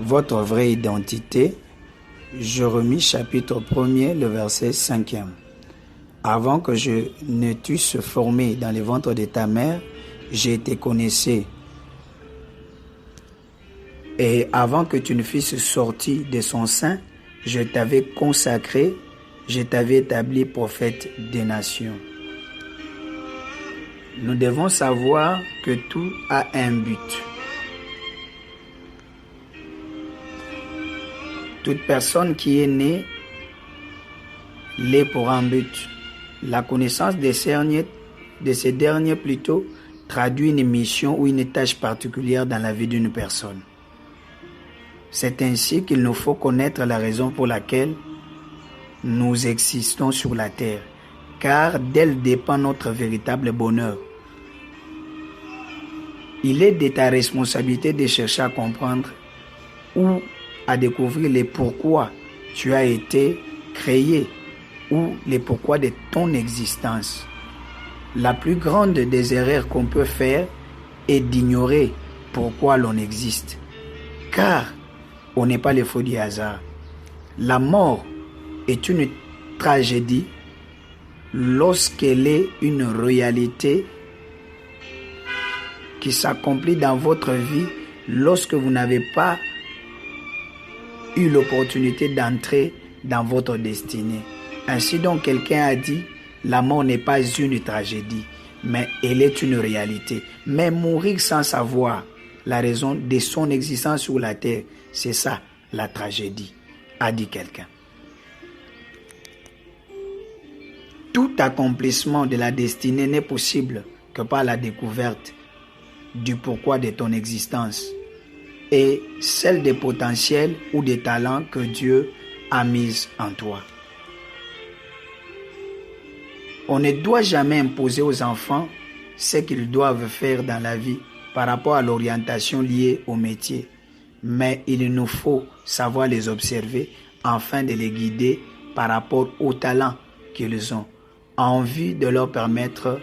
Votre vraie identité, Jérémie chapitre 1er, le verset 5e. Avant que je ne t'eusse formé dans le ventre de ta mère, je te connaissais. Et avant que tu ne fusses sorti de son sein, je t'avais consacré, je t'avais établi prophète des nations. Nous devons savoir que tout a un but. Toute personne qui est née l'est pour un but. La connaissance de ces derniers plutôt traduit une mission ou une tâche particulière dans la vie d'une personne. C'est ainsi qu'il nous faut connaître la raison pour laquelle nous existons sur la terre, car d'elle dépend notre véritable bonheur. Il est de ta responsabilité de chercher à comprendre ou à découvrir les pourquoi tu as été créé ou les pourquoi de ton existence. La plus grande des erreurs qu'on peut faire est d'ignorer pourquoi l'on existe, car on n'est pas les faux du hasard. La mort est une tragédie lorsqu'elle est une réalité qui s'accomplit dans votre vie lorsque vous n'avez pas eu l'opportunité d'entrer dans votre destinée. Ainsi donc, quelqu'un a dit, la mort n'est pas une tragédie, mais elle est une réalité. Mais mourir sans savoir la raison de son existence sur la terre, c'est ça la tragédie, a dit quelqu'un. Tout accomplissement de la destinée n'est possible que par la découverte du pourquoi de ton existence et celle des potentiels ou des talents que Dieu a mis en toi. On ne doit jamais imposer aux enfants ce qu'ils doivent faire dans la vie par rapport à l'orientation liée au métier, mais il nous faut savoir les observer afin de les guider par rapport aux talents qu'ils ont, en vue de leur permettre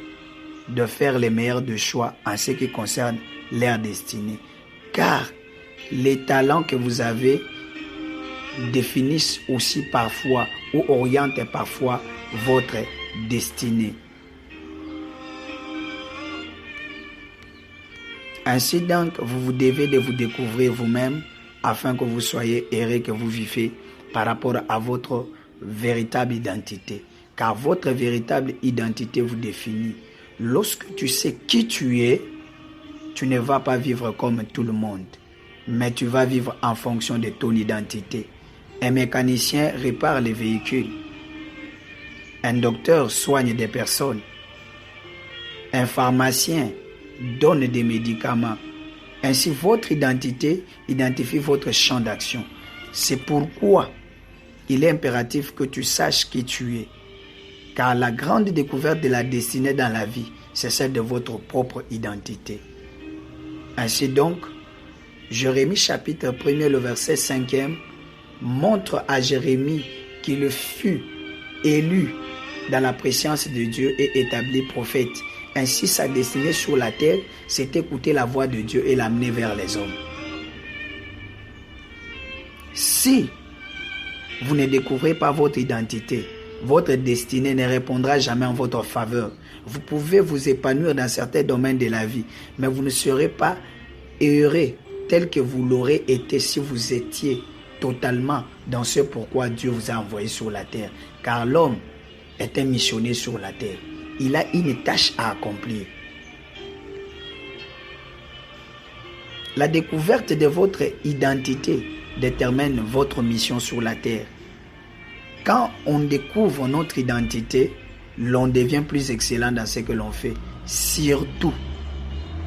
de faire les meilleurs des choix en ce qui concerne leur destinée. Car les talents que vous avez définissent aussi parfois ou orientent parfois votre destinée. Ainsi donc, vous devez de vous découvrir vous-même afin que vous soyez heureux que vous vivez par rapport à votre véritable identité. Car votre véritable identité vous définit. Lorsque tu sais qui tu es, tu ne vas pas vivre comme tout le monde, mais tu vas vivre en fonction de ton identité. Un mécanicien répare les véhicules. Un docteur soigne des personnes. Un pharmacien donne des médicaments. Ainsi, votre identité identifie votre champ d'action. C'est pourquoi il est impératif que tu saches qui tu es. Car la grande découverte de la destinée dans la vie, c'est celle de votre propre identité. Ainsi donc, Jérémie chapitre 1er, le verset 5e, montre à Jérémie qu'il fut élu dans la présence de Dieu et établi prophète. Ainsi, sa destinée sur la terre, c'est écouter la voix de Dieu et l'amener vers les hommes. Si vous ne découvrez pas votre identité, votre destinée ne répondra jamais en votre faveur. Vous pouvez vous épanouir dans certains domaines de la vie, mais vous ne serez pas heureux tel que vous l'aurez été si vous étiez totalement dans ce pourquoi Dieu vous a envoyé sur la terre. Car l'homme est un missionnaire sur la terre. Il a une tâche à accomplir. La découverte de votre identité détermine votre mission sur la terre. Quand on découvre notre identité, l'on devient plus excellent dans ce que l'on fait. Surtout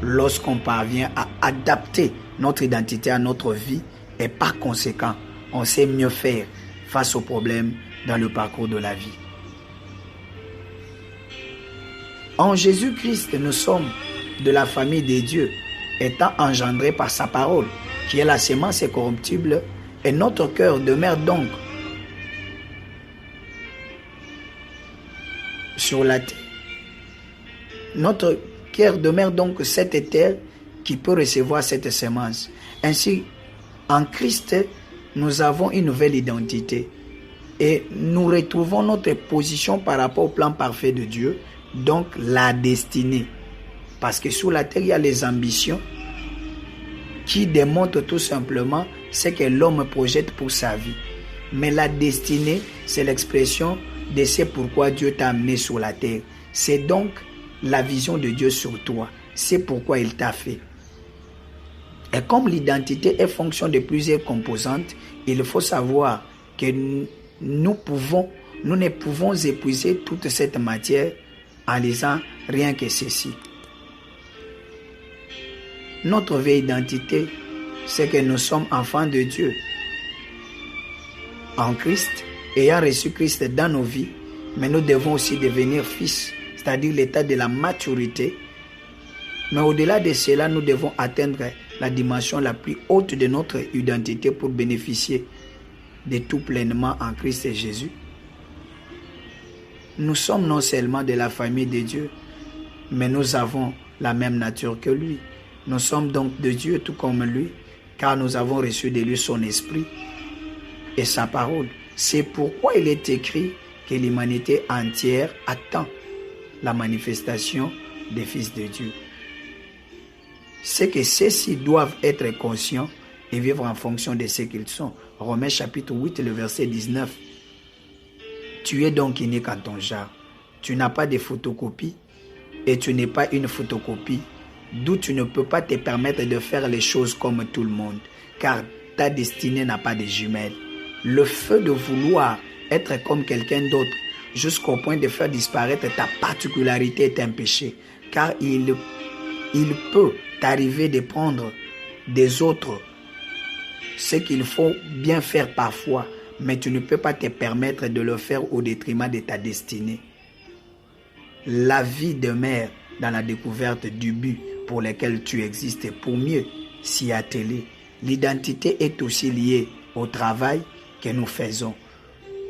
lorsqu'on parvient à adapter notre identité à notre vie et par conséquent, on sait mieux faire face aux problèmes dans le parcours de la vie. En Jésus-Christ, nous sommes de la famille des dieux, étant engendrés par sa parole, qui est la sémence incorruptible, et notre cœur demeure donc sur la terre. Notre cœur demeure donc cette terre qui peut recevoir cette sémence. Ainsi, En Christ, nous avons une nouvelle identité et nous retrouvons notre position par rapport au plan parfait de Dieu, donc la destinée. Parce que sur la terre, il y a les ambitions qui démontrent tout simplement ce que l'homme projette pour sa vie. Mais la destinée, c'est l'expression de ce pourquoi Dieu t'a amené sur la terre. C'est donc la vision de Dieu sur toi. C'est pourquoi il t'a fait. Et comme l'identité est fonction de plusieurs composantes, il faut savoir que nous ne pouvons épuiser toute cette matière en lisant rien que ceci. Notre vraie identité, c'est que nous sommes enfants de Dieu. En Christ, ayant reçu Christ dans nos vies, mais nous devons aussi devenir fils, c'est-à-dire l'état de la maturité. Mais au-delà de cela, nous devons atteindre la dimension la plus haute de notre identité pour bénéficier de tout pleinement en Christ et Jésus. Nous sommes non seulement de la famille de Dieu, mais nous avons la même nature que lui. Nous sommes donc de Dieu tout comme lui, car nous avons reçu de lui son esprit et sa parole. C'est pourquoi il est écrit que l'humanité entière attend la manifestation des fils de Dieu. C'est que ceux-ci doivent être conscients et vivre en fonction de ce qu'ils sont. Romains chapitre 8, le verset 19. Tu es donc unique en ton genre. Tu n'as pas de photocopie et tu n'es pas une photocopie, d'où tu ne peux pas te permettre de faire les choses comme tout le monde, car ta destinée n'a pas de jumelles. Le feu de vouloir être comme quelqu'un d'autre jusqu'au point de faire disparaître ta particularité est un péché, car il peut t'arriver de prendre des autres ce qu'il faut bien faire parfois, mais tu ne peux pas te permettre de le faire au détriment de ta destinée. La vie demeure dans la découverte du but pour lequel tu existes pour mieux s'y atteler. L'identité est aussi liée au travail que nous faisons,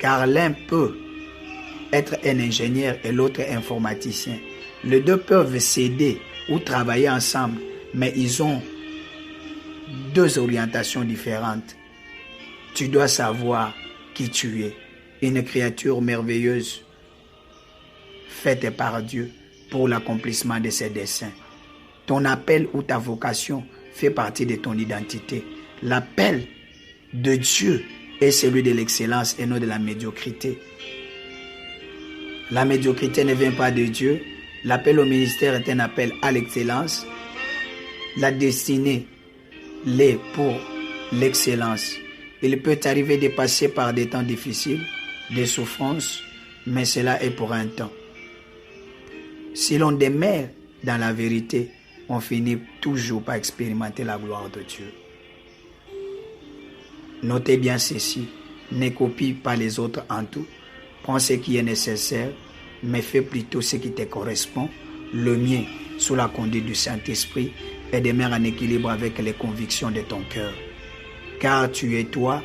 car l'un peut être un ingénieur et l'autre informaticien. Les deux peuvent s'aider ou travailler ensemble, mais ils ont deux orientations différentes. Tu dois savoir qui tu es, une créature merveilleuse faite par Dieu pour l'accomplissement de ses desseins. Ton appel ou ta vocation fait partie de ton identité. L'appel de Dieu est celui de l'excellence et non de la médiocrité. La médiocrité ne vient pas de Dieu. L'appel au ministère est un appel à l'excellence. La destinée l'est pour l'excellence. Il peut t'arriver de passer par des temps difficiles, des souffrances, mais cela est pour un temps. Si l'on demeure dans la vérité, on finit toujours par expérimenter la gloire de Dieu. Notez bien ceci, ne copie pas les autres en tout, prends ce qui est nécessaire, mais fais plutôt ce qui te correspond, le mien, sous la conduite du Saint-Esprit, et demeure en équilibre avec les convictions de ton cœur. Car tu es toi,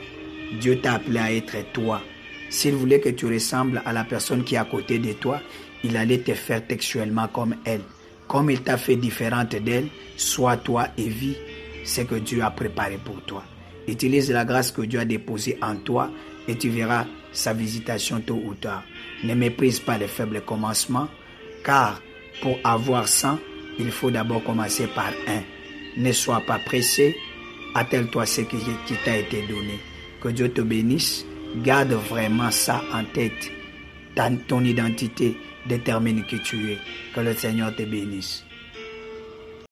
Dieu t'a appelé à être toi. S'il voulait que tu ressembles à la personne qui est à côté de toi, il allait te faire textuellement comme elle. Comme il t'a fait différente d'elle, sois toi et vis ce que Dieu a préparé pour toi. Utilise la grâce que Dieu a déposée en toi et tu verras sa visitation tôt ou tard. Ne méprise pas les faibles commencements, car pour avoir 100, il faut d'abord commencer par 1. Ne sois pas pressé, attelle-toi ce qui t'a été donné. Que Dieu te bénisse, garde vraiment ça en tête. Ton identité détermine qui tu es. Que le Seigneur te bénisse.